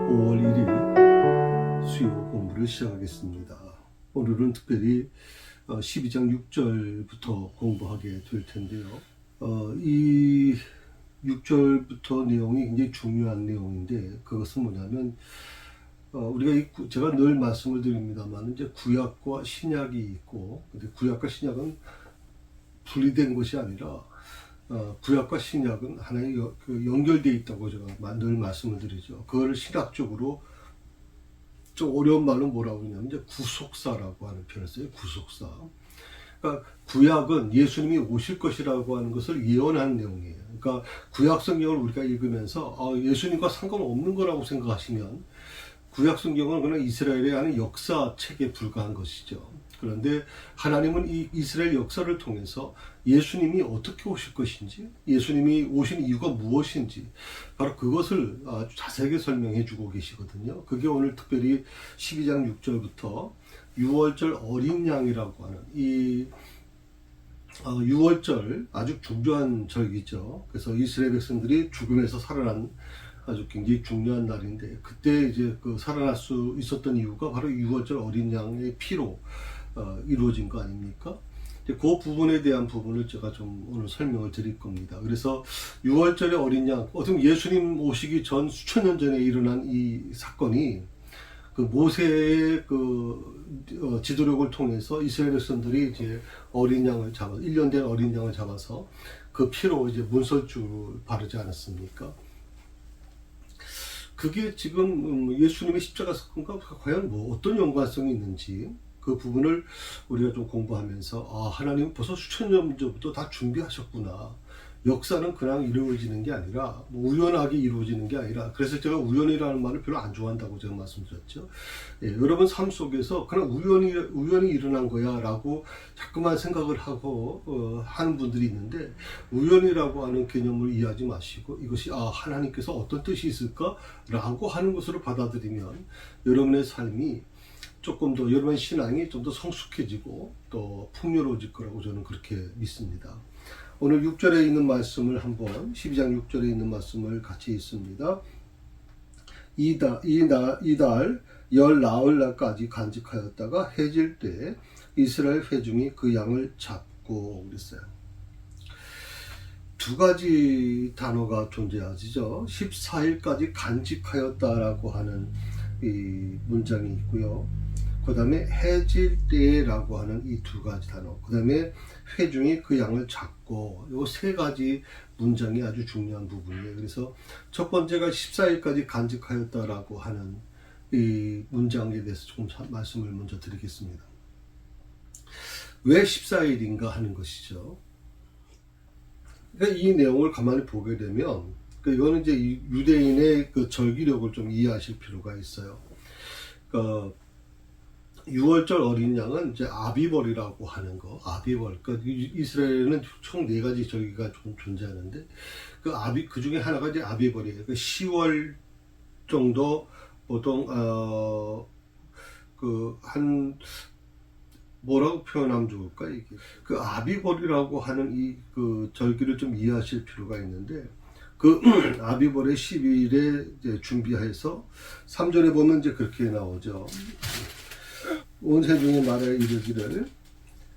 5월 1일 수요 공부를 시작하겠습니다. 오늘은 특별히 12장 6절부터 공부하게 될 텐데요. 이 6절부터 내용이 굉장히 중요한 내용인데, 그것은 뭐냐면 우리가 제가 늘 말씀을 드립니다만, 이제 구약과 신약이 있고, 근데 구약과 신약은 분리된 것이 아니라 구약과 신약은 하나의 연결되어 있다고 제가 늘 말씀을 드리죠. 그걸 신학적으로 좀 어려운 말로 뭐라고 하냐면 이제 구속사라고 하는 표현을 써요. 구속사. 그러니까 구약은 예수님이 오실 것이라고 하는 것을 예언하는 내용이에요. 그러니까 구약 성경을 우리가 읽으면서 예수님과 상관없는 거라고 생각하시면 구약 성경은 그냥 이스라엘의 하는 역사책에 불과한 것이죠. 그런데 하나님은 이 이스라엘 역사를 통해서 예수님이 어떻게 오실 것인지, 예수님이 오신 이유가 무엇인지 바로 그것을 아주 자세하게 설명해 주고 계시거든요. 그게 오늘 특별히 12장 6절부터 6월절 어린 양이라고 하는 이 6월절 아주 중요한 절기죠. 그래서 이스라엘 백성들이 죽음에서 살아난 아주 굉장히 중요한 날인데, 그때 이제 살아날 수 있었던 이유가 바로 6월절 어린 양의 피로 이루어진 거 아닙니까? 그 부분에 대한 부분을 제가 좀 오늘 설명을 드릴 겁니다. 그래서 6월절의 어린 양, 어떻게 예수님 오시기 전 수천 년 전에 일어난 이 사건이 모세의 지도력을 통해서 이스라엘 백성들이 이제 어린 양을 잡아서 1년 된 어린 양을 잡아서 그 피로 이제 문설주를 바르지 않았습니까? 그게 지금 예수님의 십자가 사건과 과연 어떤 연관성이 있는지 그 부분을 우리가 좀 공부하면서 하나님은 벌써 수천 년 전부터 다 준비하셨구나. 역사는 그냥 이루어지는 게 아니라 우연하게 이루어지는 게 아니라, 그래서 제가 우연이라는 말을 별로 안 좋아한다고 제가 말씀드렸죠. 여러분 삶 속에서 그냥 우연히 일어난 거야 라고 자꾸만 생각을 하고 하는 분들이 있는데, 우연이라고 하는 개념을 이해하지 마시고 이것이 하나님께서 어떤 뜻이 있을까 라고 하는 것으로 받아들이면 여러분의 삶이 조금 더, 여러분의 신앙이 좀 더 성숙해지고 또 풍요로워질 거라고 저는 그렇게 믿습니다. 오늘 6절에 있는 말씀을 한번, 12장 6절에 있는 말씀을 같이 읽습니다. 이달 열 나흘날까지 간직하였다가 해질 때 이스라엘 회중이 그 양을 잡고 그랬어요. 두 가지 단어가 존재하죠. 14일까지 간직하였다라고 하는 이 문장이 있고요. 그 다음에 해질 때라고 하는 이 두 가지 단어, 그 다음에 회중이 그 양을 잡고, 이 세 가지 문장이 아주 중요한 부분이에요. 그래서 첫 번째가 14일까지 간직하였다라고 하는 이 문장에 대해서 조금 말씀을 먼저 드리겠습니다. 왜 14일인가 하는 것이죠. 그러니까 이 내용을 가만히 보게 되면, 이거는 이제 유대인의 절기력을 좀 이해하실 필요가 있어요. 6월절 어린 양은 이제 아비벌이라고 하는 거, 아비벌. 이스라엘은 총 4가지 절기가 좀 존재하는데, 그 중에 하나가 이제 아비벌이에요. 10월 정도, 보통, 뭐라고 표현하면 좋을까, 이게. 아비벌이라고 하는 이 절기를 좀 이해하실 필요가 있는데, 아비벌의 10일에 이제 준비해서 3절에 보면 이제 그렇게 나오죠. 온 세중에 말하여 이르기를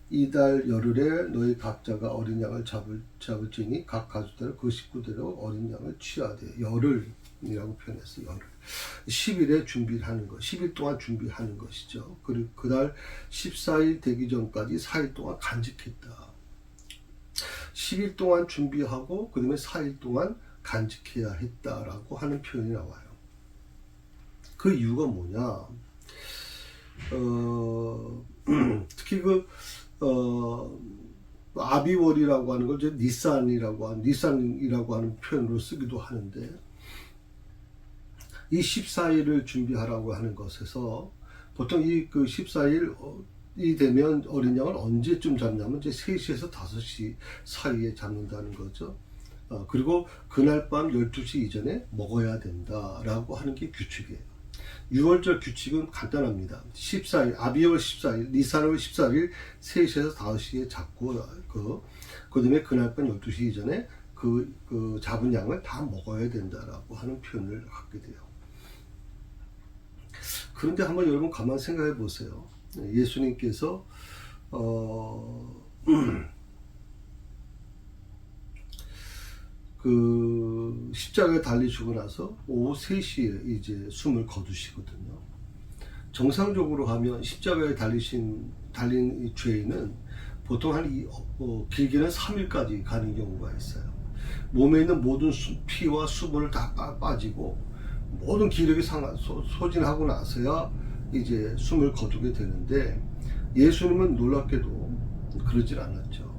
이달 열흘에 너희 각자가 어린 양을 잡을지니 각 가족대로 그 식구대로 어린 양을 취하되, 열흘이라고 표현했어요. 열흘. 10일에 준비를 하는 것, 10일 동안 준비하는 것이죠. 그리고 그달 14일 되기 전까지 4일 동안 간직했다. 10일 동안 준비하고 그 다음에 4일 동안 간직해야 했다라고 하는 표현이 나와요. 그 이유가 뭐냐? 특히 아비월이라고 하는 걸 이제 니산이라고 하는 표현으로 쓰기도 하는데, 이 14일을 준비하라고 하는 것에서 보통 이 14일이 되면 어린 양을 언제쯤 잡냐면 이제 3시에서 5시 사이에 잡는다는 거죠. 그리고 그날 밤 12시 이전에 먹어야 된다라고 하는 게 규칙이에요. 6월절 규칙은 간단합니다. 14일, 아비월 14일, 니산월 14일 3시에서 5시에 잡고, 그 다음에 그날 밤 12시 이전에 잡은 양을 다 먹어야 된다라고 하는 표현을 갖게 돼요. 그런데 한번 여러분 가만 생각해 보세요. 예수님께서 그 십자가에 달리시고 나서 오후 3시에 이제 숨을 거두시거든요. 정상적으로 하면 십자가에 달린 이 죄인은 보통 길게는 3일까지 가는 경우가 있어요. 몸에 있는 모든 피와 수분을 다 빠지고 모든 기력이 소진하고 나서야 이제 숨을 거두게 되는데, 예수님은 놀랍게도 그러질 않았죠.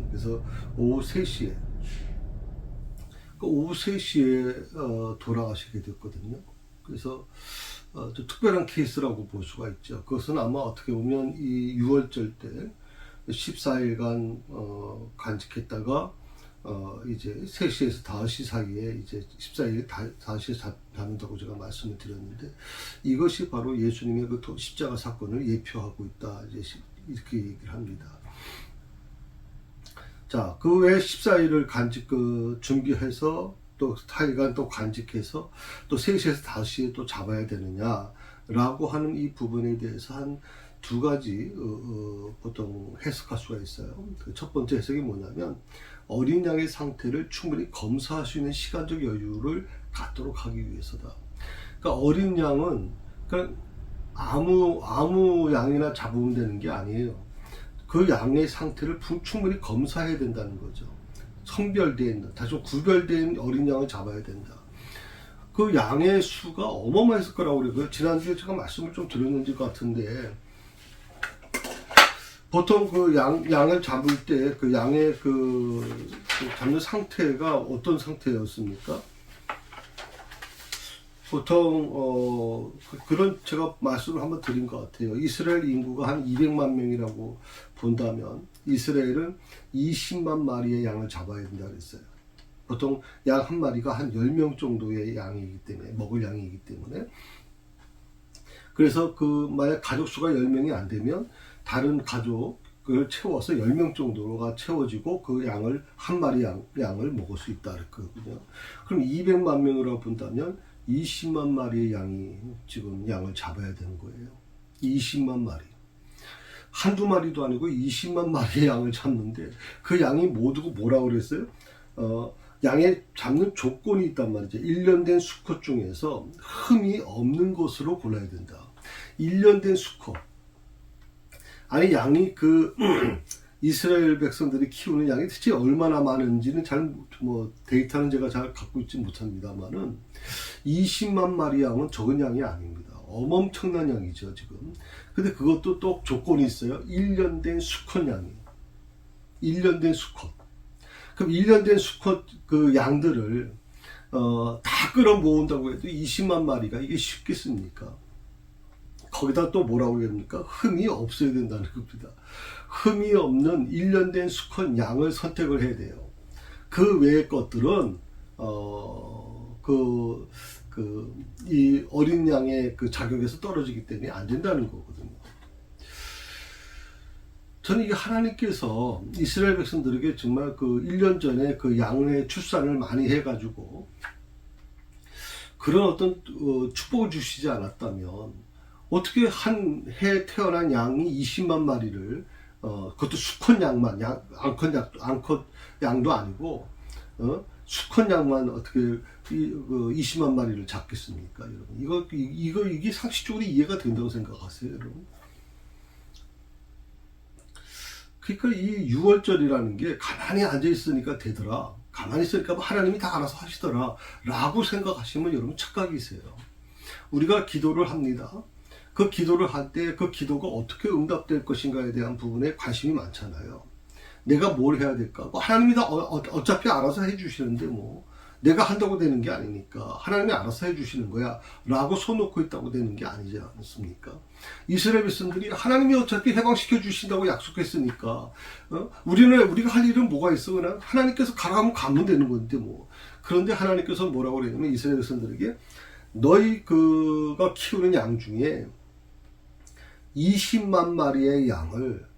그래서 오후 3시에 돌아가시게 됐거든요. 그래서 좀 특별한 케이스라고 볼 수가 있죠. 그것은 아마 어떻게 보면 이 6월절 때 14일간 간직했다가 이제 3시에서 5시 사이에 이제 14일 5시에 잡는다고 제가 말씀을 드렸는데, 이것이 바로 예수님의 그 십자가 사건을 예표하고 있다, 이제 이렇게 얘기를 합니다. 자, 그 외에 14일을 준비해서 또 4일간 또 간직해서 또 3시에서 5시에 또 잡아야 되느냐라고 하는 이 부분에 대해서 한 두 가지 보통 해석할 수가 있어요. 첫 번째 해석이 뭐냐면, 어린 양의 상태를 충분히 검사할 수 있는 시간적 여유를 갖도록 하기 위해서다. 그러니까 어린 양은 그냥 아무 양이나 잡으면 되는 게 아니에요. 그 양의 상태를 충분히 검사해야 된다는 거죠. 성별된, 다시 구별된 어린 양을 잡아야 된다. 그 양의 수가 어마어마했을 거라고 그래요. 지난주에 제가 말씀을 좀 드렸는지 같은데, 보통 그 양을 잡을 때 그 양의 잡는 상태가 어떤 상태였습니까? 보통 그런 제가 말씀을 한번 드린 것 같아요. 이스라엘 인구가 한 200만 명이라고 본다면 이스라엘은 20만 마리의 양을 잡아야 된다 그랬어요. 보통 양 한 마리가 한 10명 정도의 양이기 때문에, 먹을 양이기 때문에. 그래서 만약 가족 수가 10명이 안 되면 다른 가족을 채워서 10명 정도가 채워지고 그 양을 한 마리 양을 먹을 수 있다 그랬거든요. 그럼 200만 명이라고 본다면 20만 마리의 양이 지금 양을 잡아야 되는 거예요. 20만 마리. 한두 마리도 아니고 20만 마리의 양을 잡는데, 그 양이 모두가 뭐라고 그랬어요? 양에 잡는 조건이 있단 말이죠. 1년 된 수컷 중에서 흠이 없는 것으로 골라야 된다. 1년 된 수컷. 아니, 양이 이스라엘 백성들이 키우는 양이 대체 얼마나 많은지는 데이터는 제가 잘 갖고 있지 못합니다만은 20만 마리 양은 적은 양이 아닙니다. 엄청난 양이죠, 지금. 근데 그것도 또 조건이 있어요. 1년 된 수컷 양이. 1년 된 수컷. 그럼 1년 된 수컷 그 양들을 다 끌어모은다고 해도 20만 마리가 이게 쉽겠습니까? 거기다 또 뭐라고 해야 됩니까? 흠이 없어야 된다는 겁니다. 흠이 없는 1년 된 수컷 양을 선택을 해야 돼요. 그 외의 것들은 이 어린 양의 그 자격에서 떨어지기 때문에 안 된다는 거거든요. 저는 이게 하나님께서 이스라엘 백성들에게 정말 1년 전에 그 양의 출산을 많이 해가지고 그런 어떤 축복을 주시지 않았다면, 어떻게 한 해 태어난 양이 20만 마리를 그것도 수컷 양만, 암컷 양도 아니고 수컷 양만 어떻게 20만 마리를 잡겠습니까, 여러분? 이게 상식적으로 이해가 된다고 생각하세요, 여러분? 그러니까 이 6월절이라는 게 가만히 앉아 있으니까 되더라, 가만히 있으니까 하나님이 다 알아서 하시더라 라고 생각하시면 여러분 착각이세요. 우리가 기도를 합니다. 그 기도를 할 때 그 기도가 어떻게 응답될 것인가에 대한 부분에 관심이 많잖아요. 내가 뭘 해야 될까? 하나님이 다 어차피 알아서 해주시는데 내가 한다고 되는 게 아니니까 하나님이 알아서 해주시는 거야 라고 손 놓고 있다고 되는 게 아니지 않습니까? 이스라엘 백성들이 하나님이 어차피 해방시켜 주신다고 약속했으니까 우리가 할 일은 뭐가 있어? 그냥 하나님께서 가라면 가면 되는 건데 그런데 하나님께서 뭐라고 그러냐면 이스라엘 백성들에게 너희가 키우는 양 중에 20만 마리의 양을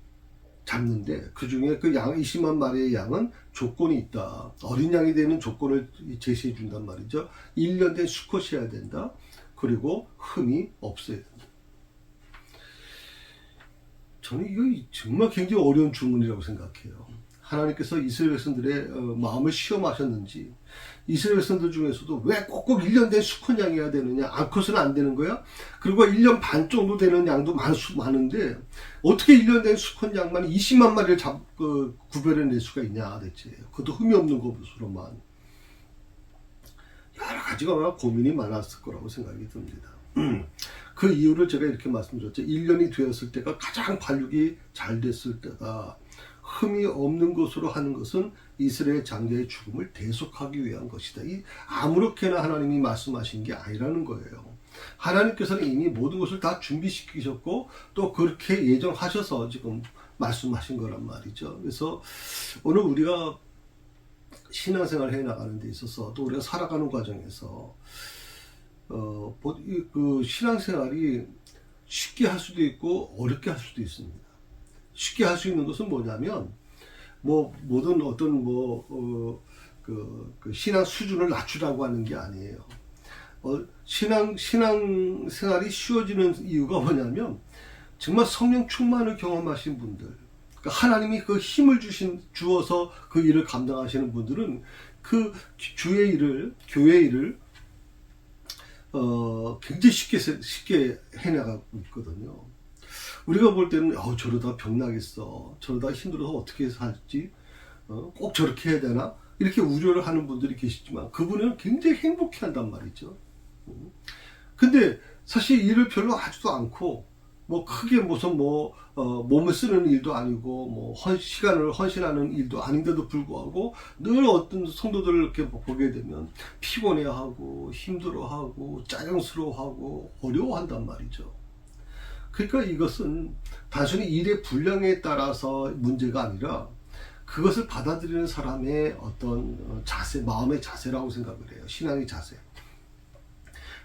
잡는데, 그 중에 그 20만 마리의 양은 조건이 있다. 어린 양이 되는 조건을 제시해 준단 말이죠. 1년 된 수컷이어야 된다. 그리고 흠이 없어야 된다. 저는 이거 정말 굉장히 어려운 주문이라고 생각해요. 하나님께서 이스라엘 백성들의 마음을 시험하셨는지, 이스라엘 백성들 중에서도 왜 꼭꼭 1년 된 수컷 양이어야 되느냐, 암컷은 안 되는 거야? 그리고 1년 반 정도 되는 양도 많은데 어떻게 1년 된 수컷 양만 20만 마리를 구별해낼 수가 있냐 대체. 그것도 흠이 없는 것으로만. 여러 가지가 고민이 많았을 거라고 생각이 듭니다. 그 이유를 제가 이렇게 말씀드렸죠. 1년이 되었을 때가 가장 발육이 잘 됐을 때다. 흠이 없는 것으로 하는 것은 이스라엘 장자의 죽음을 대속하기 위한 것이다. 아무렇게나 하나님이 말씀하신 게 아니라는 거예요. 하나님께서는 이미 모든 것을 다 준비시키셨고 또 그렇게 예정하셔서 지금 말씀하신 거란 말이죠. 그래서 오늘 우리가 신앙생활을 해나가는 데 있어서 또 우리가 살아가는 과정에서 그 신앙생활이 쉽게 할 수도 있고 어렵게 할 수도 있습니다. 쉽게 할 수 있는 것은 뭐냐면 모든 어떤 그 신앙 수준을 낮추라고 하는 게 아니에요. 신앙생활이 쉬워지는 이유가 뭐냐면 정말 성령 충만을 경험하신 분들, 그러니까 하나님이 그 힘을 주어서 그 일을 감당하시는 분들은 그 주의 일을, 교회 일을 굉장히 쉽게 해나가고 있거든요. 우리가 볼 때는 저러다 병나겠어, 저러다 힘들어서 어떻게 살지, 꼭 저렇게 해야 되나, 이렇게 우려를 하는 분들이 계시지만 그분은 굉장히 행복해 한단 말이죠. 근데 사실 일을 별로 하지도 않고 크게 무슨 몸을 쓰는 일도 아니고 시간을 헌신하는 일도 아닌데도 불구하고 늘 어떤 성도들을 이렇게 보게 되면 피곤해하고 힘들어하고 짜증스러워하고 어려워한단 말이죠. 그러니까 이것은 단순히 일의 분량에 따라서 문제가 아니라 그것을 받아들이는 사람의 어떤 자세, 마음의 자세라고 생각을 해요. 신앙의 자세.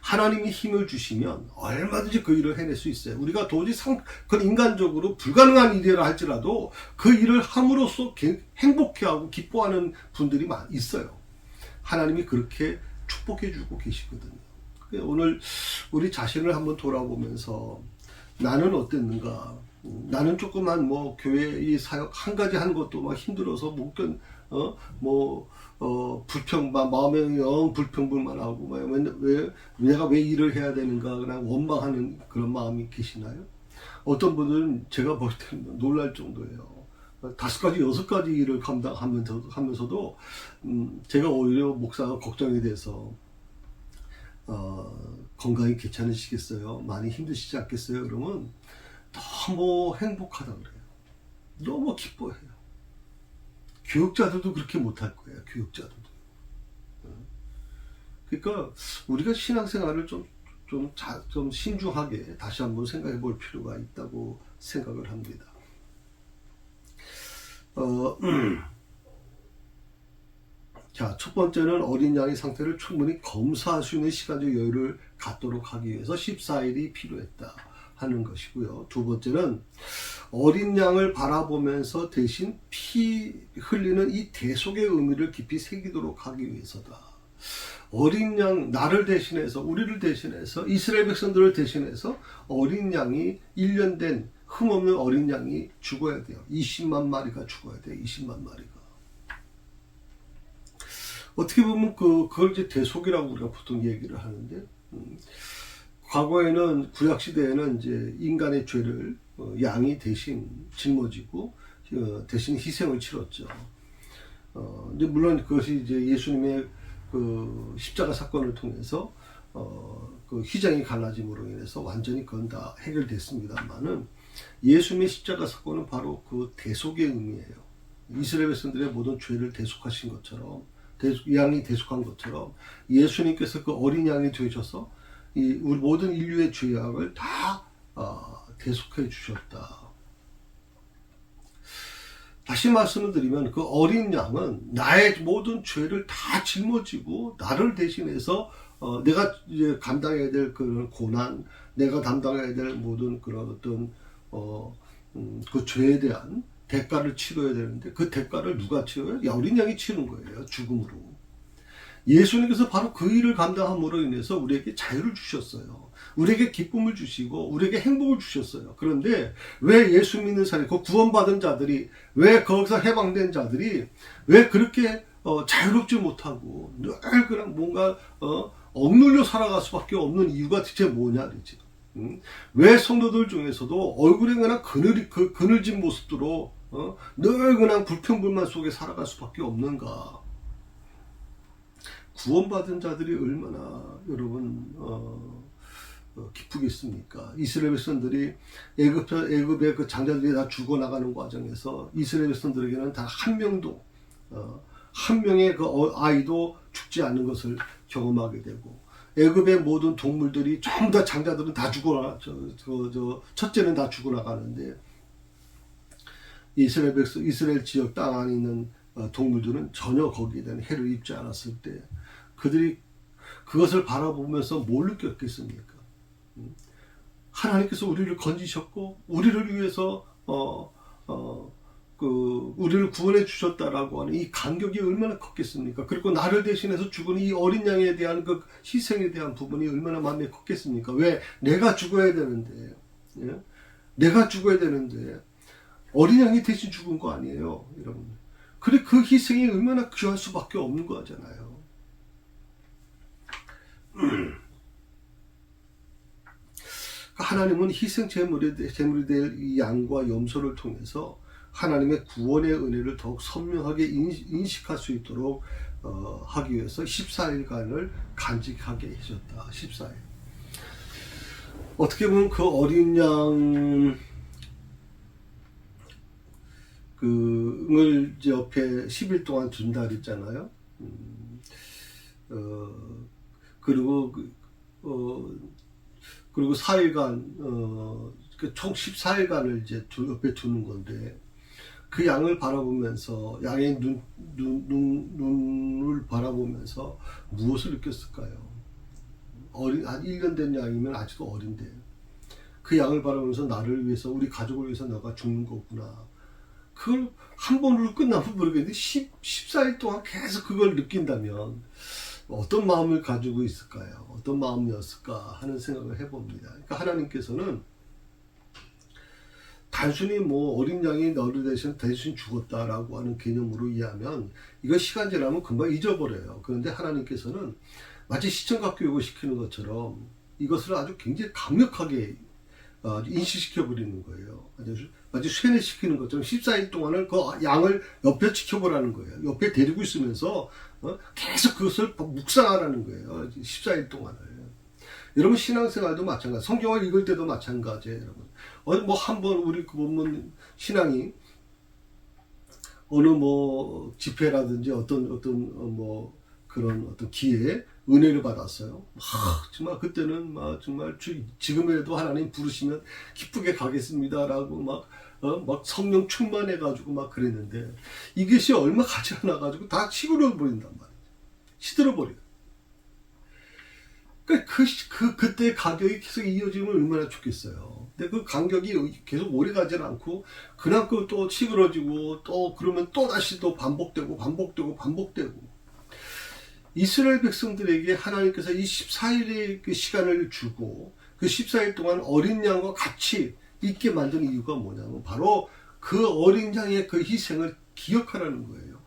하나님이 힘을 주시면 얼마든지 그 일을 해낼 수 있어요. 우리가 도저히 그 인간적으로 불가능한 일이라 할지라도 그 일을 함으로써 행복해하고 기뻐하는 분들이 있어요. 하나님이 그렇게 축복해 주고 계시거든요. 오늘 우리 자신을 한번 돌아보면서 나는 어땠는가? 나는 조그만 교회 이 사역 한 가지 하는 것도 막 힘들어서 마음에 영 불평불만 하고 내가 왜 일을 해야 되는가 그냥 원망하는 그런 마음이 계시나요? 어떤 분들은 제가 볼 때는 놀랄 정도예요. 5가지, 6가지 일을 감당하면서도 제가 오히려 목사가 걱정이 돼서 건강이 괜찮으시겠어요? 많이 힘드시지 않겠어요? 그러면 너무 행복하다 그래요. 너무 기뻐해요. 교육자들도 그렇게 못할 거예요. 교육자들도. 그러니까 우리가 신앙생활을 좀 신중하게 다시 한번 생각해 볼 필요가 있다고 생각을 합니다. 자, 첫 번째는 어린 양의 상태를 충분히 검사할 수 있는 시간적 여유를 갖도록 하기 위해서 14일이 필요했다 하는 것이고요. 두 번째는 어린 양을 바라보면서 대신 피 흘리는 이 대속의 의미를 깊이 새기도록 하기 위해서다. 어린 양, 나를 대신해서, 우리를 대신해서, 이스라엘 백성들을 대신해서 어린 양이 1년 된 흠없는 어린 양이 죽어야 돼요. 20만 마리가 죽어야 돼요. 20만 마리가. 어떻게 보면 그걸 이제 대속이라고 우리가 보통 얘기를 하는데, 과거에는 구약시대에는 이제 인간의 죄를 양이 대신 짊어지고 대신 희생을 치렀죠. 이제 물론 그것이 이제 예수님의 그 십자가 사건을 통해서 그 휘장이 갈라짐으로 인해서 완전히 그건 다 해결됐습니다만은 예수님의 십자가 사건은 바로 그 대속의 의미예요. 이스라엘 백성들의 모든 죄를 대속하신 것처럼, 양이 대속한 것처럼 예수님께서 그 어린 양이 되셔서 우리 모든 인류의 죄악을 다 대속해 주셨다. 다시 말씀을 드리면 그 어린 양은 나의 모든 죄를 다 짊어지고 나를 대신해서 내가 이제 감당해야 될 그런 고난, 내가 감당해야 될 모든 그런 어떤 그 죄에 대한 대가를 치러야 되는데 그 대가를 누가 치러요? 어린 양이 치는 거예요. 죽음으로. 예수님께서 바로 그 일을 감당함으로 인해서 우리에게 자유를 주셨어요. 우리에게 기쁨을 주시고 우리에게 행복을 주셨어요. 그런데 왜 예수 믿는 사람이, 그 구원받은 자들이, 왜 거기서 해방된 자들이 왜 그렇게 자유롭지 못하고 늘 그냥 뭔가 억눌려 살아갈 수밖에 없는 이유가 대체 뭐냐 그러지. 왜 성도들 중에서도 얼굴에 그냥 그늘진 모습으로 늘 그냥 불평불만 속에 살아갈 수밖에 없는가. 구원받은 자들이 얼마나 여러분 기쁘겠습니까? 이스라엘 백성들이 애굽의 그 장자들이 다 죽어나가는 과정에서 이스라엘 백성들에게는 단 한 명도 한 명의 그 아이도 죽지 않는 것을 경험하게 되고, 애굽의 모든 동물들이 전부 다 장자들은 다 첫째는 다 죽어나가는데, 이스라엘 지역 땅 안에 있는 동물들은 전혀 거기에 대한 해를 입지 않았을 때 그들이 그것을 바라보면서 뭘 느꼈겠습니까? 하나님께서 우리를 건지셨고 우리를 위해서 우리를 구원해 주셨다라고 하는 이 감격이 얼마나 컸겠습니까? 그리고 나를 대신해서 죽은 이 어린 양에 대한 그 희생에 대한 부분이 얼마나 마음에 컸겠습니까? 왜 내가 죽어야 되는데, 예? 내가 죽어야 되는데 어린 양이 대신 죽은 거 아니에요, 여러분. 그래, 그 희생이 얼마나 귀할 수밖에 없는 거잖아요. 하나님은 희생 제물이 될 이 양과 염소를 통해서 하나님의 구원의 은혜를 더욱 선명하게 인식할 수 있도록 하기 위해서 14일간을 간직하게 하셨다. 14일. 어떻게 보면 그 어린 양 을 옆에 10일 동안 둔다 그랬잖아요. 그리고 4일간 총 14일간을 이제 옆에 두는 건데, 그 양을 바라보면서, 양의 눈을 바라보면서 무엇을 느꼈을까요? 한 1년 된 양이면 아직도 어린데, 그 양을 바라보면서 나를 위해서, 우리 가족을 위해서 너가 죽는 거구나. 그걸 한 번으로 끝나면 모르겠는데 14일 동안 계속 그걸 느낀다면 어떤 마음을 가지고 있을까요? 어떤 마음이었을까 하는 생각을 해봅니다. 그러니까 하나님께서는 단순히 뭐 어린 양이 너를 대신 죽었다라고 하는 개념으로 이해하면 이거 시간 지나면 금방 잊어버려요. 그런데 하나님께서는 마치 시청각 교육을 시키는 것처럼 이것을 아주 굉장히 강력하게 인식시켜버리는 거예요. 마치 쇠뇌시키는 것처럼 14일 동안을 그 양을 옆에 지켜보라는 거예요. 옆에 데리고 있으면서 계속 그것을 묵상하라는 거예요. 14일 동안을. 여러분 신앙생활도 마찬가지, 성경을 읽을 때도 마찬가지예요. 여러분 뭐 한번 우리 보면 신앙이 어느 뭐 집회라든지 어떤 뭐 그런 어떤 기회에 은혜를 받았어요. 정말 그때는 막 정말 지금이라도 하나님 부르시면 기쁘게 가겠습니다라고 막 성령 충만해가지고 막 그랬는데, 이것이 얼마 가지 않아가지고 다 시들어 버린단 말이에요. 시들어 버려. 그러니까 그때 가격이 계속 이어지면 얼마나 좋겠어요. 근데 그 간격이 계속 오래 가지 않고 그냥 또 시들어지고 또 그러면 또 다시 또 반복되고. 이스라엘 백성들에게 하나님께서 이 14일의 그 시간을 주고 그 14일 동안 어린 양과 같이 있게 만든 이유가 뭐냐면 바로 그 어린 양의 그 희생을 기억하라는 거예요.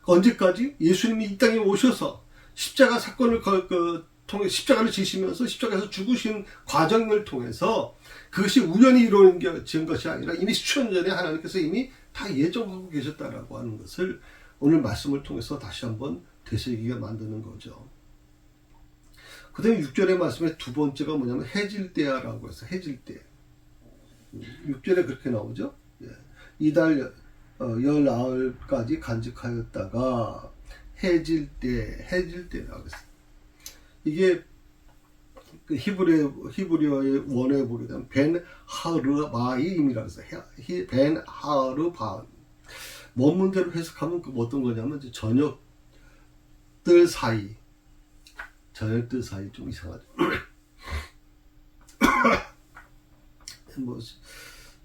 언제까지? 예수님이 이 땅에 오셔서 십자가 사건을 통해 십자가를 지시면서 십자가에서 죽으신 과정을 통해서 그것이 우연히 이루어진 것이 아니라 이미 수천 년 전에 하나님께서 이미 다 예정하고 계셨다라고 하는 것을 오늘 말씀을 통해서 다시 한번 되새기게 만드는 거죠. 그 다음에 6절의 말씀의 두 번째가 뭐냐면 해질 때야라고 해서 해질 때. 6절에 그렇게 나오죠. 이달 열나흘까지 간직하였다가 해질 때라고 했어요. 이게 그 히브리어의 원어에 보게 되면 벤 하르바임이라고 해서 벤 하르바임. 원문대로 해석하면 그 어떤 거냐면 저녁들 사이 좀 이상하죠. 뭐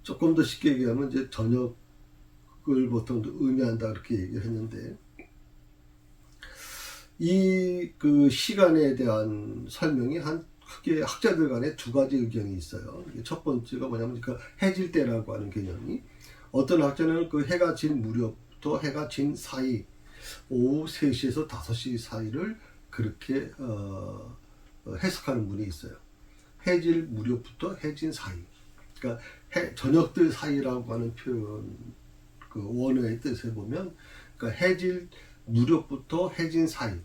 조금 더 쉽게 얘기하면 이제 저녁을 보통 의미한다 그렇게 얘기를 했는데, 이 그 시간에 대한 설명이 한 크게 학자들 간에 두 가지 의견이 있어요. 첫 번째가 뭐냐면 그 해질 때라고 하는 개념이, 어떤 학자는 그 해가 진 무렵부터 해가 진 사이, 오후 3시에서 5시 사이를 그렇게 해석하는 분이 있어요. 해질 무렵부터 해진 사이. 그러니까 저녁들 사이라고 하는 표현, 그 원어의 뜻에 보면, 그러니까 해질 무렵부터 해진 사이.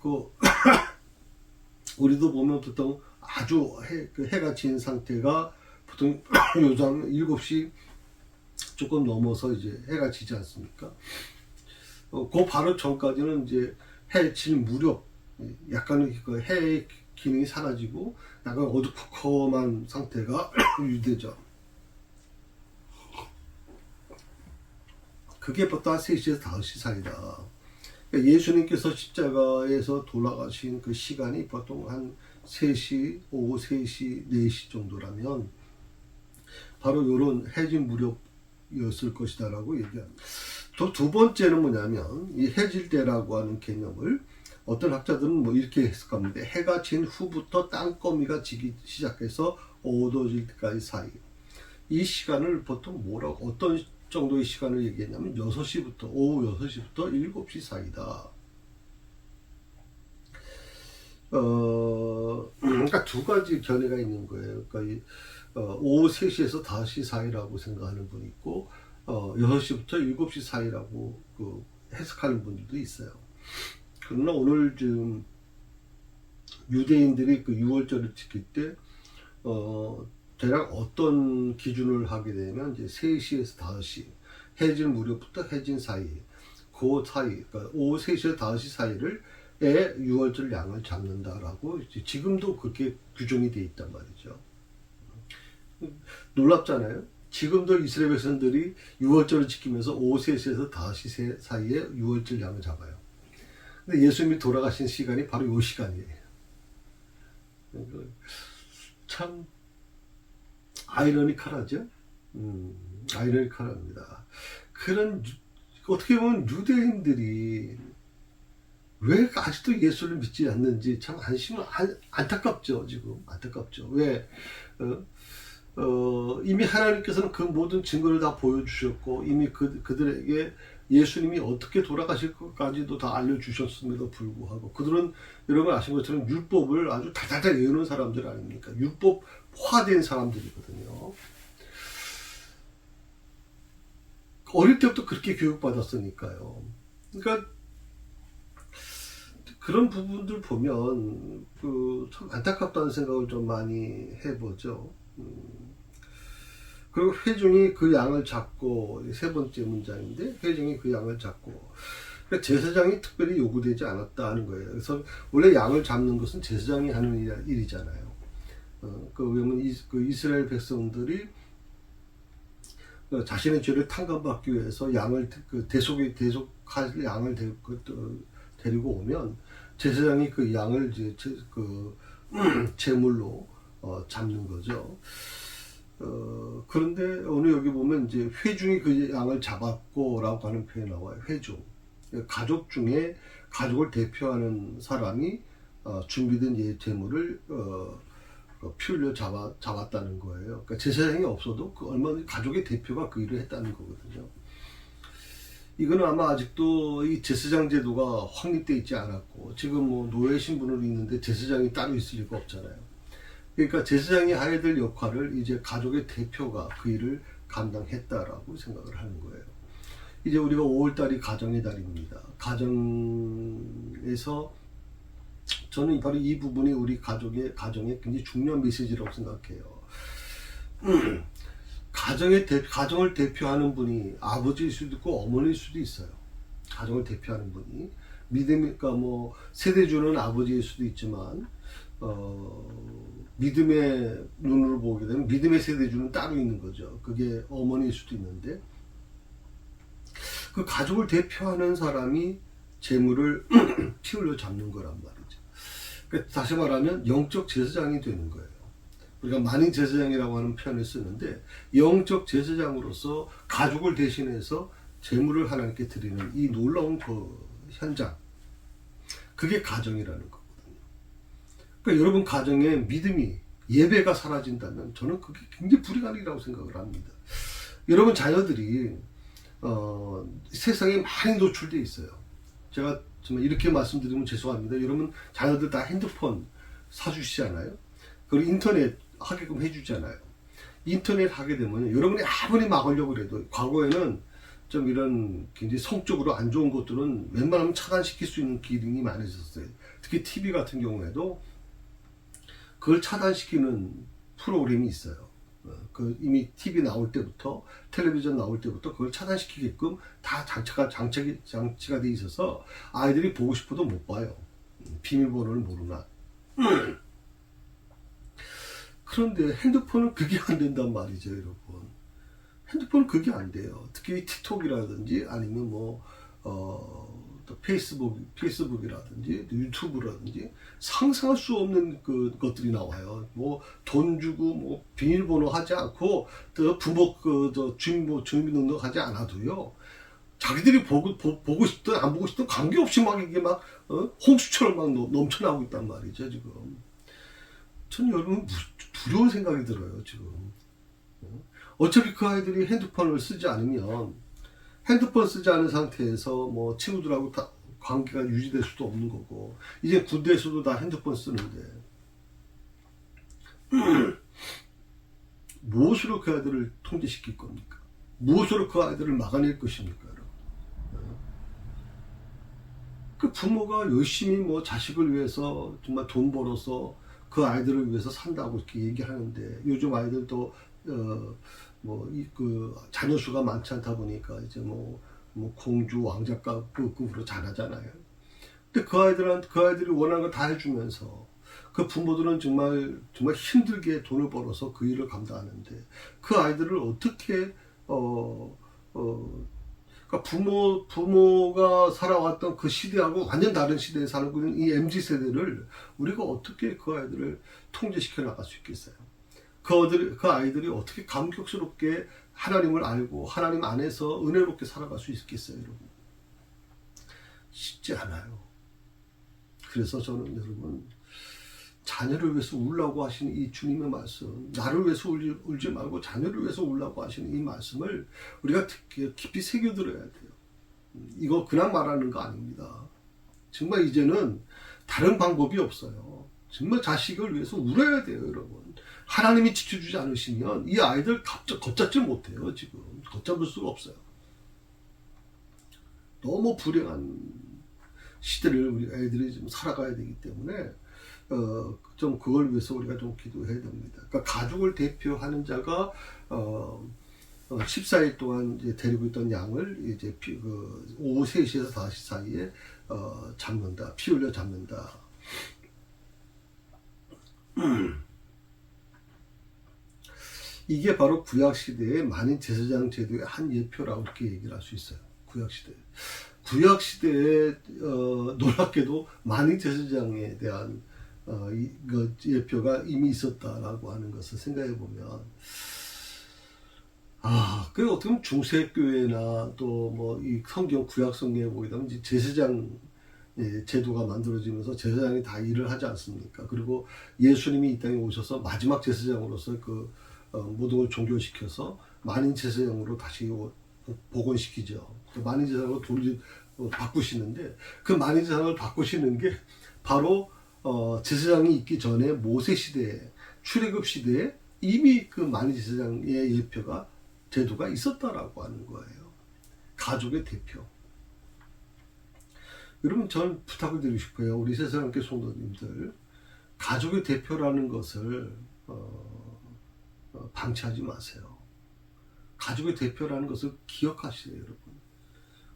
그 우리도 보면 보통 아주 해가 진 상태가 보통 요즘 7시 조금 넘어서 이제 해가 지지 않습니까? 그 바로 전까지는 이제 해 질 무렵, 약간 그 해의 기능이 사라지고 약간 어두컴컴한 상태가 유지되죠. 그게 보통 한 3시에서 5시 사이다. 그러니까 예수님께서 십자가에서 돌아가신 그 시간이 보통 한 3시, 오후 3시, 4시 정도라면 바로 이런 해질 무렵이었을 것이다 라고 얘기합니다. 또 두 번째는 뭐냐면, 이 해질 때라고 하는 개념을 어떤 학자들은 뭐 이렇게 해석합니다. 해가 진 후부터 땅거미가 지기 시작해서 어두워질 때까지 사이. 이 시간을 보통 뭐라고, 어떤 정도의 시간을 얘기했냐면 6시부터, 오후 6시부터 7시 사이다. 그러니까 두 가지 견해가 있는 거예요. 그러니까 오후 3시에서 5시 사이라고 생각하는 분이 있고, 6시부터 7시 사이라고 그 해석하는 분들도 있어요. 그러나 오늘 좀 유대인들이 그 6월절을 지킬 때, 대략 어떤 기준을 하게 되면 이제 3시에서 5시, 해질 무렵부터 해진 사이, 그 사이, 그러니까 오후 3시에서 5시 사이를 6월절 양을 잡는다라고 지금도 그렇게 규정이 돼 있단 말이죠. 놀랍잖아요. 지금도 이스라엘 백성들이 6월절을 지키면서 오후 3시에서 5시 사이에 6월절 양을 잡아요. 근데 예수님이 돌아가신 시간이 바로 이 시간이에요. 참 아이러니컬하죠? 아이러니컬합니다. 그런, 어떻게 보면 유대인들이 왜 아직도 예수를 믿지 않는지 참 안타깝죠, 지금. 안타깝죠. 왜, 이미 하나님께서는 그 모든 증거를 다 보여주셨고, 이미 그들에게 예수님이 어떻게 돌아가실 것까지도 다 알려주셨음에도 불구하고, 그들은 여러분 아신 것처럼 율법을 아주 달달달 외우는 사람들 아닙니까? 율법화된 사람들이거든요. 어릴 때부터 그렇게 교육받았으니까요. 그러니까 그런 부분들 보면 참 안타깝다는 생각을 좀 많이 해보죠. 그리고 회중이 그 양을 잡고, 세 번째 문장인데, 회중이 그 양을 잡고, 그러니까 제사장이 특별히 요구되지 않았다 하는 거예요. 그래서 원래 양을 잡는 것은 제사장이 하는 일이잖아요. 왜냐면 이스라엘 백성들이 자신의 죄를 탕감받기 위해서 양을 대속할 양을 데리고 오면 제사장이 그 양을 이제 제물로 잡는 거죠. 그런데 오늘 여기 보면 이제 회중이 그 양을 잡았고라고 하는 표현이 나와요. 회중. 가족 중에 가족을 대표하는 사람이 준비된 제물을 피 흘려 잡았다는 거예요. 그러니까 제사장이 없어도 얼마든지 가족의 대표가 그 일을 했다는 거거든요. 이거는 아마 아직도 이 제사장 제도가 확립되어 있지 않았고, 지금 뭐 노예 신분으로 있는데 제사장이 따로 있을 리가 없잖아요. 그러니까 제사장이 해야 될 역할을 이제 가족의 대표가 그 일을 감당했다라고 생각을 하는 거예요. 이제 우리가 5월달이 가정의 달입니다. 가정에서 저는 바로 이 부분이 우리 가정의 굉장히 중요한 메시지라고 생각해요. 가정을 대표하는 분이 아버지일 수도 있고 어머니일 수도 있어요. 가정을 대표하는 분이 믿음이니까 뭐 세대주는 아버지일 수도 있지만, 믿음의 눈으로 보게 되면 믿음의 세대주는 따로 있는 거죠. 그게 어머니일 수도 있는데, 그 가족을 대표하는 사람이 재물을 피 흘려 잡는 거란 말이죠. 그러니까 다시 말하면 영적 제사장이 되는 거예요. 우리가 만인 제사장이라고 하는 표현을 쓰는데, 영적 제사장으로서 가족을 대신해서 제물을 하나님께 드리는 이 놀라운 그 현장, 그게 가정이라는 거거든요. 그러니까 여러분 가정에 믿음이, 예배가 사라진다면 저는 그게 굉장히 불행한 일이라고 생각을 합니다. 여러분 자녀들이 세상에 많이 노출되어 있어요. 제가 정말 이렇게 말씀드리면 죄송합니다. 여러분 자녀들 다 핸드폰 사주시잖아요. 그리고 인터넷 하게끔 해주잖아요. 인터넷 하게 되면 여러분이 아무리 막으려고 해도, 과거에는 좀 이런 굉장히 성적으로 안 좋은 것들은 웬만하면 차단시킬 수 있는 기능이 많이 있었어요. 특히 TV 같은 경우에도 그걸 차단시키는 프로그램이 있어요. 이미 TV 나올 때부터, 텔레비전 나올 때부터 그걸 차단시키게끔 다 장치가 돼 있어서 아이들이 보고 싶어도 못 봐요. 비밀번호를 모르나. 그런데 핸드폰은 그게 안 된단 말이죠, 여러분. 핸드폰은 그게 안 돼요. 특히 틱톡이라든지 아니면 또 페이스북이라든지 유튜브라든지 상상할 수 없는 것들이 나와요. 돈 주고 비밀번호 하지 않고 또 부모 주민등록 하지 않아도요. 자기들이 보고 싶든 안 보고 싶든 관계없이 막 이게 막 홍수처럼 막 넘쳐나고 있단 말이죠, 지금. 전 여러분 두려운 생각이 들어요, 지금. 어차피 그 아이들이 핸드폰을 쓰지 않으면, 핸드폰 쓰지 않은 상태에서 친구들하고 다 관계가 유지될 수도 없는 거고, 이제 군대에서도 다 핸드폰 쓰는데 무엇으로 그 아이들을 통제시킬 겁니까? 무엇으로 그 아이들을 막아낼 것입니까, 여러분? 그 부모가 열심히 자식을 위해서 정말 돈 벌어서 그 아이들을 위해서 산다고 이렇게 얘기하는데, 요즘 아이들도 자녀 수가 많지 않다 보니까 이제 공주 왕자급으로 자라잖아요. 근데 그 아이들이 원하는 걸 다 해주면서 그 부모들은 정말 힘들게 돈을 벌어서 그 일을 감당하는데, 그 아이들을 어떻게 그러니까 부모가 살아왔던 그 시대하고 완전 다른 시대에 살고 있는 이 MZ 세대를 우리가 어떻게 그 아이들을 통제시켜 나갈 수 있겠어요? 그 아이들이 어떻게 감격스럽게 하나님을 알고 하나님 안에서 은혜롭게 살아갈 수 있겠어요, 여러분? 쉽지 않아요. 그래서 저는 여러분, 자녀를 위해서 울라고 하시는 이 주님의 말씀, 나를 위해서 울지 말고 자녀를 위해서 울라고 하시는 이 말씀을 우리가 깊이 새겨들어야 돼요. 이거 그냥 말하는 거 아닙니다. 정말 이제는 다른 방법이 없어요. 정말 자식을 위해서 울어야 돼요, 여러분. 하나님이 지켜주지 않으시면 이 아이들 걷잡지 못해요. 지금 걷잡을 수가 없어요. 너무 불행한 시대를 우리 아이들이 좀 살아가야 되기 때문에 좀 그걸 위해서 우리가 좀 기도해야 됩니다. 그러니까 가족을 대표하는 자가 14일 동안 이제 데리고 있던 양을 이제 오후 3시에서 5시 사이에 잡는다. 피 흘려 잡는다. 이게 바로 구약시대의 만인 제사장 제도의 한 예표라고 이렇게 얘기를 할 수 있어요. 구약시대에 놀랍게도 만인 제사장에 대한 예표가 이미 있었다라고 하는 것을 생각해 보면, 그 어떻게 보면 중세교회나 또 이 성경 구약 성경에 보게 되면 이제 제사장 제도가 만들어지면서 제사장이 다 일을 하지 않습니까? 그리고 예수님이 이 땅에 오셔서 마지막 제사장으로서 모든 걸 종결시켜서 만인 제사장으로 다시 복원시키죠. 만인 제사장으로 바꾸시는데, 그 만인 제사장을 바꾸시는 게 바로 제사장이 있기 전에 모세 시대에, 출애굽 시대에 이미 그 만인 제사장의 예표가, 제도가 있었다라고 하는 거예요. 가족의 대표. 여러분, 전 부탁을 드리고 싶어요. 우리 세상의 성도님들, 가족의 대표라는 것을 방치하지 마세요. 가족의 대표라는 것을 기억하시래요, 여러분.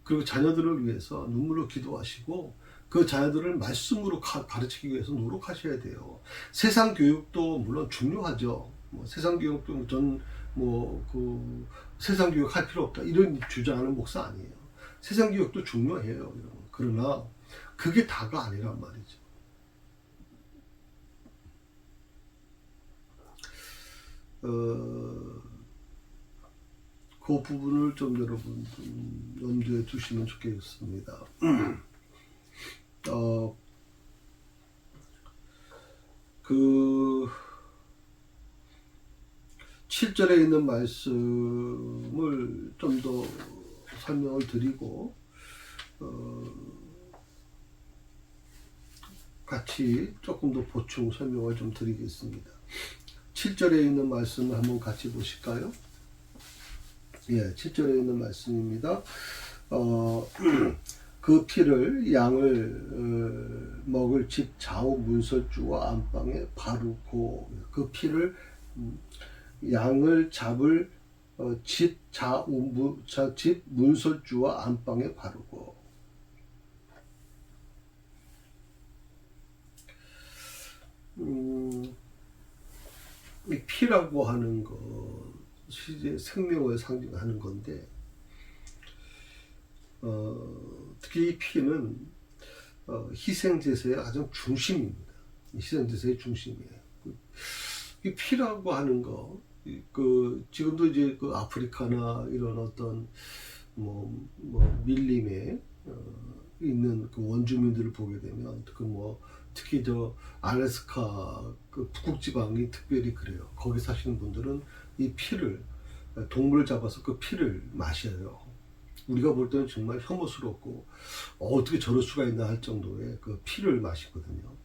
그리고 자녀들을 위해서 눈물로 기도하시고 그 자녀들을 말씀으로 가르치기 위해서 노력하셔야 돼요. 세상 교육도 물론 중요하죠. 세상 교육도 세상 교육 할 필요 없다 이런 주장하는 목사 아니에요. 세상 교육도 중요해요, 여러분. 그러나 그게 다가 아니란 말이죠. 그 부분을 좀 여러분 염두에 두시면 좋겠습니다. 실절에 있는 말씀을 좀 더 설명을 드리고 같이 조금 더 보충 설명을 좀 드리겠습니다. 7절에 있는 말씀을 한번 같이 보실까요? 예, 7절에 있는 말씀입니다. 그 피를 양을 먹을 집 좌우 문설주와 안방에 바르고, 그 피를 양을 잡을 집 집 문설주와 안방에 바르고. 이 피라고 하는 것이 생명을 상징하는 건데, 특히 이 피는 희생제사의 가장 중심입니다. 희생제사의 중심이에요. 이 피라고 하는 거, 지금도 이제 그 아프리카나 이런 어떤 밀림에 있는 그 원주민들을 보게 되면 특히 저 알래스카 그 북극 지방이 특별히 그래요. 거기 사시는 분들은 이 피를, 동물을 잡아서 그 피를 마셔요. 우리가 볼 때는 정말 혐오스럽고 어떻게 저럴 수가 있나 할 정도의 그 피를 마시거든요.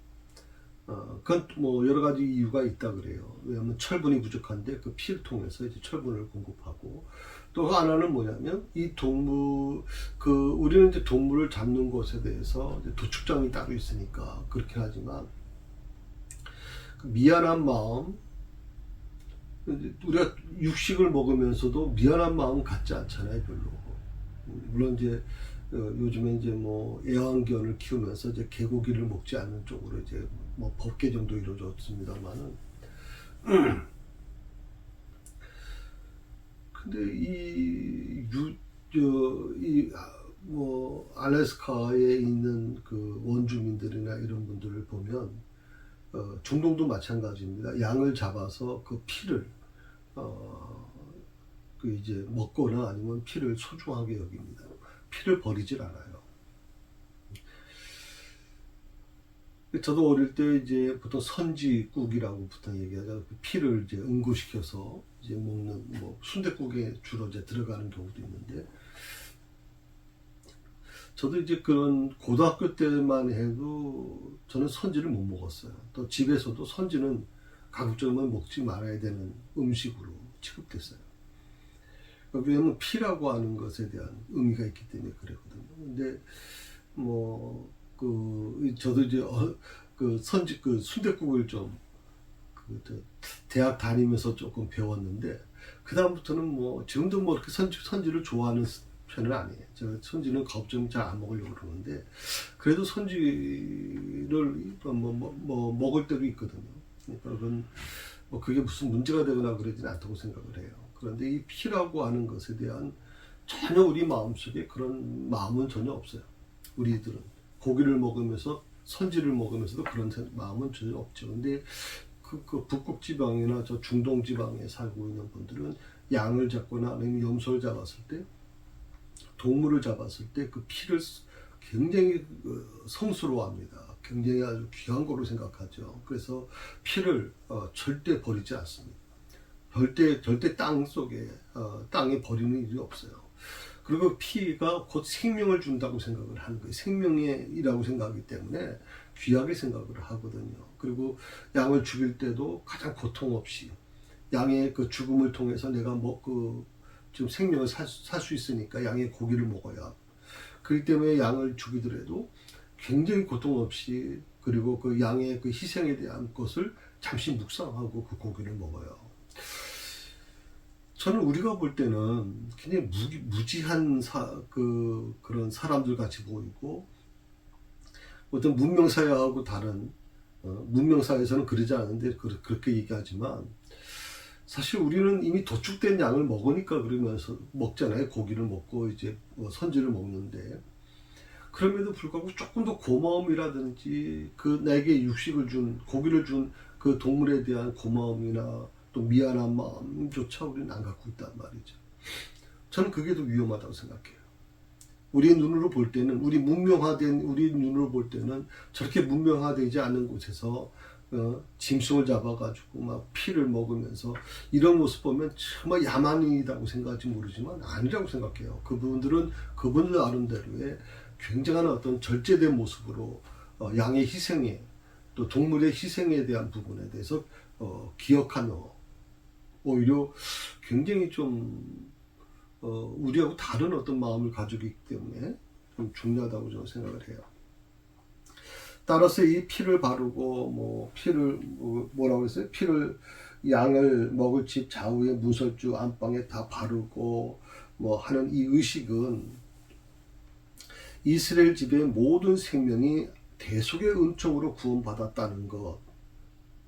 그건 여러 가지 이유가 있다 그래요. 왜냐하면 철분이 부족한데 그 피를 통해서 이제 철분을 공급하고, 또 하나는 뭐냐면 이 우리는 이제 동물을 잡는 것에 대해서 이제 도축장이 따로 있으니까 그렇긴 하지만, 그 미안한 마음, 우리가 육식을 먹으면서도 미안한 마음 갖지 않잖아요, 별로. 물론 이제 요즘에 이제 애완견을 키우면서 이제 개고기를 먹지 않는 쪽으로 이제 법 개정도 이루어졌습니다만은, 근데 알래스카에 있는 그 원주민들이나 이런 분들을 보면 중동도 마찬가지입니다. 양을 잡아서 그 피를 이제 먹거나 아니면 피를 소중하게 여깁니다. 피를 버리질 않아요. 저도 어릴 때 이제 보통 선지국이라고 보통 얘기하죠. 그 피를 이제 응고시켜서 이제 먹는 순댓국에 주로 이제 들어가는 경우도 있는데, 저도 이제 그런 고등학교 때만 해도 저는 선지를 못 먹었어요. 또 집에서도 선지는 가급적이면 먹지 말아야 되는 음식으로 취급됐어요. 왜냐하면 피라고 하는 것에 대한 의미가 있기 때문에 그랬거든요. 근데 저도 이제 순댓국을 좀 대학 다니면서 조금 배웠는데, 그 다음부터는 지금도 이렇게 선지를 좋아하는 편은 아니에요. 제가 선지는 가급적이면 잘 안 먹으려고 그러는데, 그래도 선지를 먹을 때도 있거든요. 그러니까 그건 그게 무슨 문제가 되거나 그러지는 않다고 생각을 해요. 그런데 이 피라고 하는 것에 대한 전혀 우리 마음속에 그런 마음은 전혀 없어요. 우리들은 고기를 먹으면서, 선지를 먹으면서도 그런 마음은 전혀 없죠. 근데 그 북극 지방이나 저 중동 지방에 살고 있는 분들은 양을 잡거나 아니면 염소를 잡았을 때, 동물을 잡았을 때 그 피를 굉장히 성스러워합니다. 굉장히 아주 귀한 거로 생각하죠. 그래서 피를 절대 버리지 않습니다. 절대 땅에 버리는 일이 없어요. 그리고 피가 곧 생명을 준다고 생각을 하는 거예요. 생명이라고 생각하기 때문에 귀하게 생각을 하거든요. 그리고 양을 죽일 때도 가장 고통 없이, 양의 그 죽음을 통해서 내가 지금 생명을 살 수 있으니까 양의 고기를 먹어야. 그렇기 때문에 양을 죽이더라도 굉장히 고통 없이, 그리고 그 양의 그 희생에 대한 것을 잠시 묵상하고 그 고기를 먹어요. 저는 우리가 볼 때는 굉장히 무지한 그런 사람들 같이 보이고, 어떤 문명사회하고 다른, 문명사회에서는 그러지 않은데 그렇게 얘기하지만, 사실 우리는 이미 도축된 양을 먹으니까 그러면서 먹잖아요. 고기를 먹고 이제 선지를 먹는데, 그럼에도 불구하고 조금 더 고마움이라든지 내게 육식을 준, 고기를 준 그 동물에 대한 고마움이나 또 미안한 마음조차 우리는 안 갖고 있단 말이죠. 저는 그게 더 위험하다고 생각해요. 우리 눈으로 볼 때는, 우리 눈으로 볼 때는 저렇게 문명화되지 않는 곳에서 짐승을 잡아가지고 막 피를 먹으면서 이런 모습 보면 정말 야만이라고 생각할지 모르지만 아니라고 생각해요. 그분들은 그분들 나름대로의 굉장한 어떤 절제된 모습으로 양의 희생에 또 동물의 희생에 대한 부분에 대해서 기억하며 오히려 굉장히 좀 우리하고 다른 어떤 마음을 가지고 있기 때문에 좀 중요하다고 저는 생각을 해요. 따라서 이 피를 바르고 뭐라고 했어요? 피를 양을 먹을 집 좌우에 문설주 안방에 다 바르고 뭐 하는 이 의식은 이스라엘 집의 모든 생명이 대속의 은총으로 구원받았다는 것.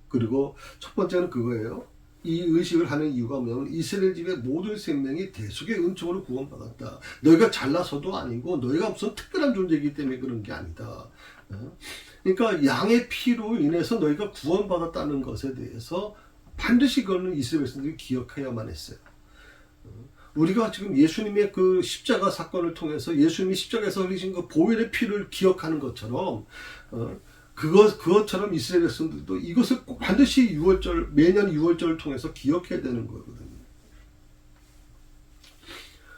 그리고 첫 번째는 그거예요. 이 의식을 하는 이유가 뭐냐면 이스라엘 집의 모든 생명이 대속의 은총으로 구원받았다. 너희가 잘나서도 아니고 너희가 무슨 특별한 존재이기 때문에 그런 게 아니다. 그러니까 양의 피로 인해서 너희가 구원받았다는 것에 대해서 반드시 그거는 이스라엘 백성들이 기억해야만 했어요. 우리가 지금 예수님의 그 십자가 사건을 통해서 예수님이 십자가에서 흘리신 그 보혈의 피를 기억하는 것처럼 그것처럼 이스라엘 백성들도 이것을 꼭 반드시 매년 6월절을 통해서 기억해야 되는 거거든요.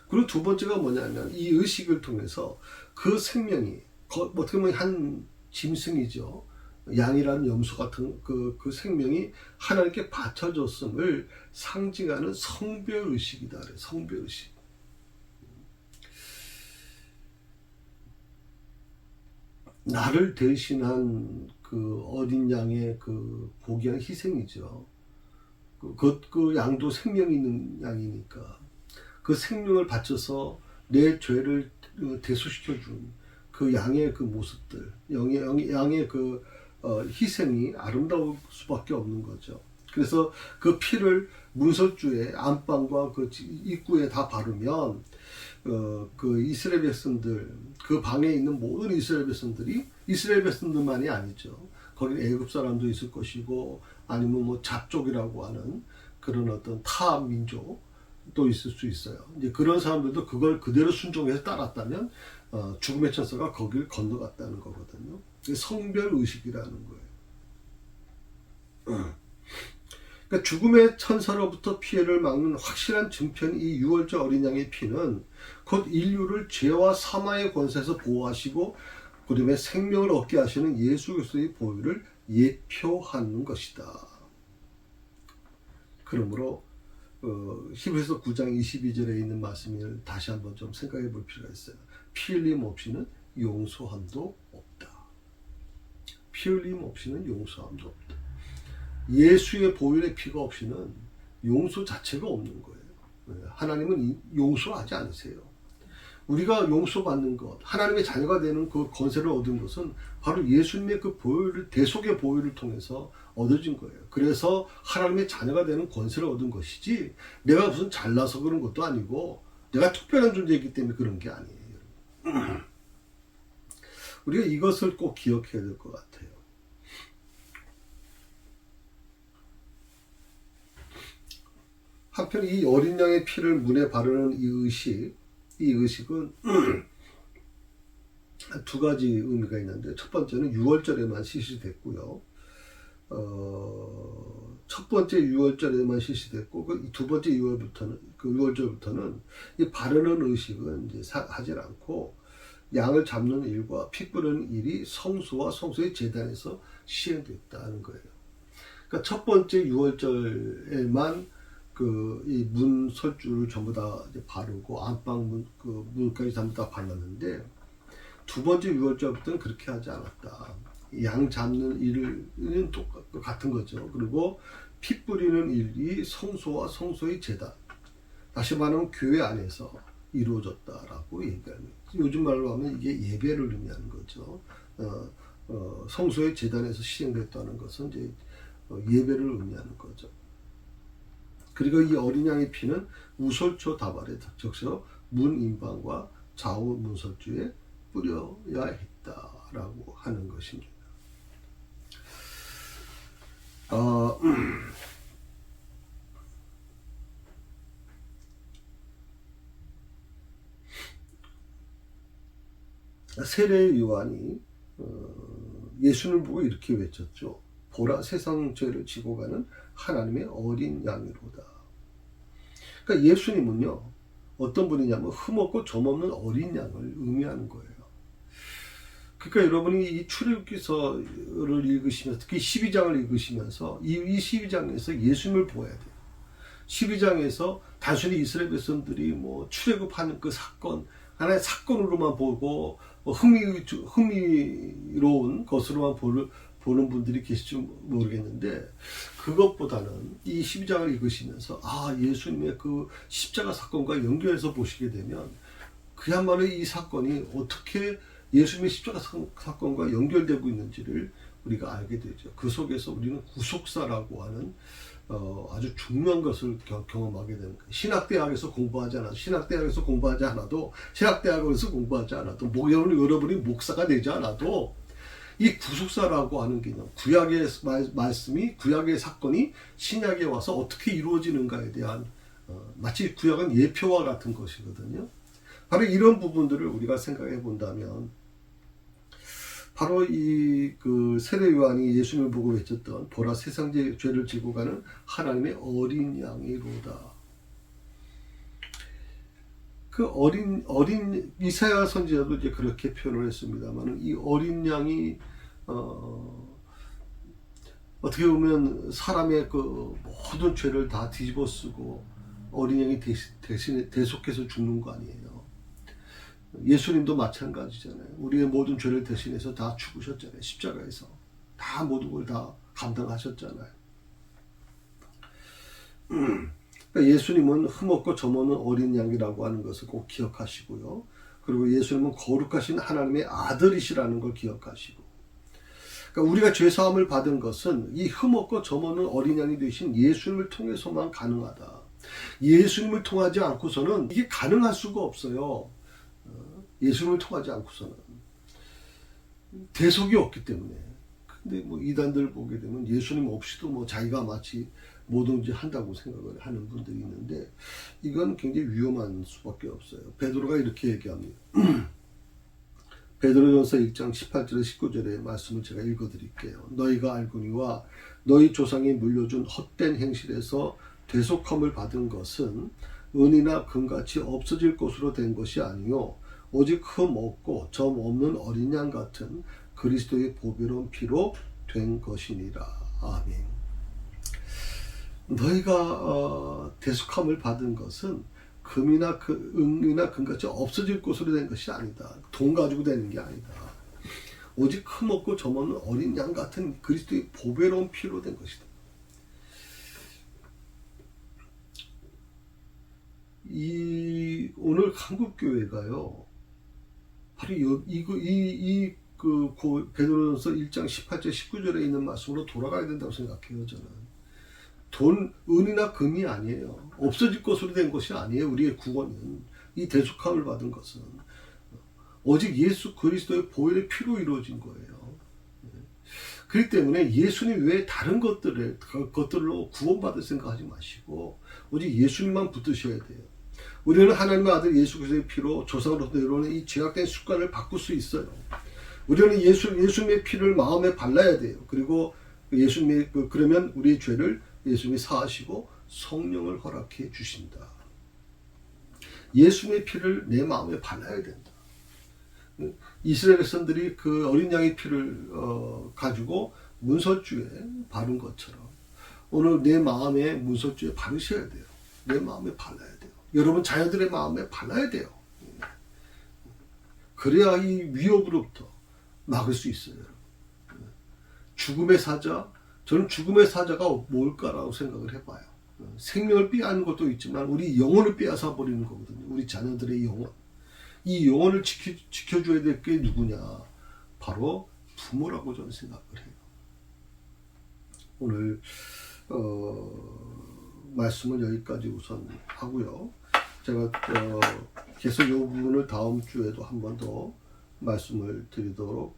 그리고 두 번째가 뭐냐면 이 의식을 통해서 그 생명이 어떻게 보면 한 짐승이죠. 양이라는 염소 같은 그 생명이 하나님께 바쳐졌음을 상징하는 성별의식이다. 성별의식. 나를 대신한 그 어린 양의 그 고귀한 희생이죠. 그 양도 생명이 있는 양이니까 그 생명을 바쳐서 내 죄를 대속시켜준 그 양의 그 모습들, 양의 그 희생이 아름다울 수밖에 없는 거죠. 그래서 그 피를 문설주에 안방과 그 입구에 다 바르면 그 이스라엘 백성들, 그 방에 있는 모든 이스라엘 백성들이 이스라엘 백성들만이 아니죠. 거기 애굽 사람도 있을 것이고 아니면 뭐 잡족이라고 하는 그런 어떤 타 민족도 있을 수 있어요. 이제 그런 사람들도 그걸 그대로 순종해서 따랐다면 죽음의 천사가 거기를 건너갔다는 거거든요. 성별 의식이라는 거예요. 그러니까 죽음의 천사로부터 피해를 막는 확실한 증표인 이 6월절 어린 양의 피는 곧 인류를 죄와 사망의 권세에서 보호하시고 그다음에 생명을 얻게 하시는 예수 그리스도의 보혈을 예표하는 것이다. 그러므로 히브리서 9장 22절에 있는 말씀을 다시 한번 좀 생각해 볼 필요가 있어요. 피 흘림 없이는 용서함도 없다. 피 흘림 없이는 용서함도 없다. 예수의 보혈의 피가 없이는 용서 자체가 없는 거예요. 하나님은 용서하지 않으세요. 우리가 용서받는 것, 하나님의 자녀가 되는 그 권세를 얻은 것은 바로 예수님의 그 보혈을, 대속의 보혈을 통해서 얻어진 거예요. 그래서 하나님의 자녀가 되는 권세를 얻은 것이지 내가 무슨 잘나서 그런 것도 아니고 내가 특별한 존재이기 때문에 그런 게 아니에요. 우리가 이것을 꼭 기억해야 될 것 같아요. 한편 이 어린 양의 피를 문에 바르는 이 의식은 두 가지 의미가 있는데 첫 번째는 6월절에만 실시됐고요. 첫 번째 6월절에만 실시됐고 두 번째 6월절부터는 이 바르는 의식은 이제 하지 않고 양을 잡는 일과 피 뿌리는 일이 성소와 성소의 제단에서 시행됐다는 거예요. 그러니까 첫 번째 6월절에만 이 문 설주를 전부 다 이제 바르고 안방 문까지 전부 다 발랐는데 두 번째 6월절부터는 그렇게 하지 않았다. 양 잡는 일은 같은 거죠. 그리고 피 뿌리는 일이 성소와 성소의 제단, 다시 말하면 교회 안에서 이루어졌다라고 얘기합니다. 요즘 말로 하면 이게 예배를 의미하는 거죠. 성소의 제단에서 시행됐다는 것은 이제 예배를 의미하는 거죠. 그리고 이 어린 양의 피는 우설초 다발에 적셔 문 인방과 좌우 문설주에 뿌려야 했다라고 하는 것입니다. 세례 요한이 예수님을 보고 이렇게 외쳤죠. 보라 세상 죄를 지고 가는 하나님의 어린 양이로다. 그러니까 예수님은요, 어떤 분이냐면 흠없고 점없는 어린 양을 의미하는 거예요. 그러니까 여러분이 이 출애굽기서를 읽으시면서, 특히 12장을 읽으시면서 이 12장에서 예수님을 보아야 돼요. 12장에서 단순히 이스라엘 백성들이 뭐 출애굽하는 그 사건, 하나의 사건으로만 보고 흥미로운 것으로만 보는 분들이 계실지 모르겠는데, 그것보다는 이 12장을 읽으시면서 예수님의 그 십자가 사건과 연결해서 보시게 되면 그야말로 이 사건이 어떻게 예수님의 십자가 사건과 연결되고 있는지를 우리가 알게 되죠. 그 속에서 우리는 구속사라고 하는 아주 중요한 것을 경험하게 되는 거예요. 신학대학에서 공부하지 않아도, 신학대학에서 공부하지 않아도, 여러분이 목사가 되지 않아도 이 구속사라고 하는 개념, 구약의 말씀이, 구약의 사건이 신약에 와서 어떻게 이루어지는가에 대한 마치 구약은 예표와 같은 것이거든요. 바로 이런 부분들을 우리가 생각해 본다면, 바로 이 그 세례 요한이 예수님을 보고 외쳤던 보라 세상 죄를 지고 가는 하나님의 어린 양이로다. 그 어린 이사야 선지자도 이제 그렇게 표현을 했습니다만, 이 어린 양이 어떻게 보면 사람의 그 모든 죄를 다 뒤집어쓰고 어린 양이 대신에 대속해서 죽는 거 아니에요. 예수님도 마찬가지잖아요. 우리의 모든 죄를 대신해서 다 죽으셨잖아요. 십자가에서 다 모든 걸 다 감당하셨잖아요. 그러니까 예수님은 흠없고 점없는 어린 양이라고 하는 것을 꼭 기억하시고요. 그리고 예수님은 거룩하신 하나님의 아들이시라는 걸 기억하시고, 그러니까 우리가 죄사함을 받은 것은 이 흠없고 점없는 어린 양이 되신 예수님을 통해서만 가능하다. 예수님을 통하지 않고서는 이게 가능할 수가 없어요. 예수님을 통하지 않고서는 대속이 없기 때문에. 근데 뭐 이단들 보게 되면 예수님 없이도 뭐 자기가 마치 뭐든지 한다고 생각을 하는 분들이 있는데, 이건 굉장히 위험한 수밖에 없어요. 베드로가 이렇게 얘기합니다. 베드로전서 1장 18절에 19절의 말씀을 제가 읽어드릴게요. 너희가 알거니와 너희 조상이 물려준 헛된 행실에서 대속함을 받은 것은 은이나 금같이 없어질 것으로 된 것이 아니요 오직 흠 없고 점 없는 어린 양 같은 그리스도의 보배로운 피로 된 것이니라. 아멘. 너희가 대속함을 받은 것은 금이나 은이나 금같이 없어질 것으로 된 것이 아니다. 돈 가지고 되는 게 아니다. 오직 흠 없고 점 없는 어린 양 같은 그리스도의 보배로운 피로 된 것이다. 오늘 한국 교회가요, 바로 베드로전서 1장 18절 19절에 있는 말씀으로 돌아가야 된다고 생각해요. 저는 은이나 금이 아니에요. 없어질 것으로 된 것이 아니에요. 우리의 구원은, 이 대속함을 받은 것은 오직 예수 그리스도의 보혈의 피로 이루어진 거예요. 그렇기 때문에 예수님 외에 다른 것들로 구원받을 생각하지 마시고 오직 예수님만 붙드셔야 돼요. 우리는 하나님의 아들 예수 그리스도의 피로 조상으로부터 내려오는 이 죄악된 습관을 바꿀 수 있어요. 우리는 예수님의 피를 마음에 발라야 돼요. 그리고 그러면 우리의 죄를 예수님이 사하시고 성령을 허락해 주신다. 예수님의 피를 내 마음에 발라야 된다. 이스라엘 백성들이 그 어린 양의 피를 가지고 문설주에 바른 것처럼 오늘 내 마음에 문설주에 바르셔야 돼요. 내 마음에 발라야 돼요. 여러분 자녀들의 마음에 발라야 돼요. 그래야 이 위협으로부터 막을 수 있어요. 죽음의 사자, 저는 죽음의 사자가 뭘까라고 생각을 해봐요. 생명을 빼앗는 것도 있지만 우리 영혼을 빼앗아 버리는 거거든요. 우리 자녀들의 영혼. 이 영혼을 지켜줘야 될 게 누구냐? 바로 부모라고 저는 생각을 해요. 오늘 말씀은 여기까지 우선 하고요. 제가 계속 이 부분을 다음 주에도 한 번 더 말씀을 드리도록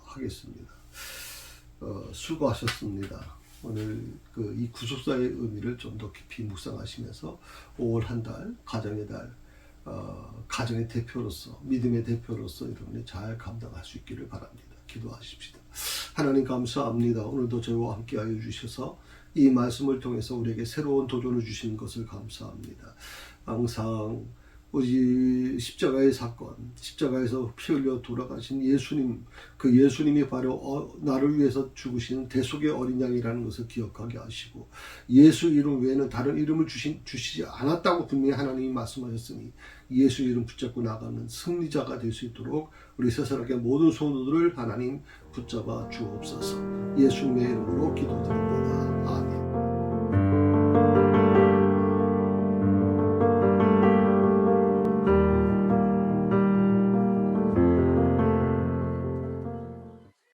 하겠습니다. 수고하셨습니다. 오늘 이 구속사의 의미를 좀 더 깊이 묵상하시면서 5월 한 달, 가정의 달, 가정의 대표로서, 믿음의 대표로서 여러분이 잘 감당할 수 있기를 바랍니다. 기도하십시다. 하나님 감사합니다. 오늘도 저희와 함께하여 주셔서 이 말씀을 통해서 우리에게 새로운 도전을 주신 것을 감사합니다. 항상 우리 십자가의 사건, 십자가에서 피 흘려 돌아가신 예수님, 그 예수님이 바로 나를 위해서 죽으신 대속의 어린 양이라는 것을 기억하게 하시고, 예수 이름 외에는 다른 이름을 주시지 않았다고 분명히 하나님이 말씀하셨으니 예수 이름 붙잡고 나가는 승리자가 될 수 있도록 우리 세상의 모든 소원들을 하나님 붙잡아 주옵소서. 예수님의 이름으로 기도드립니다.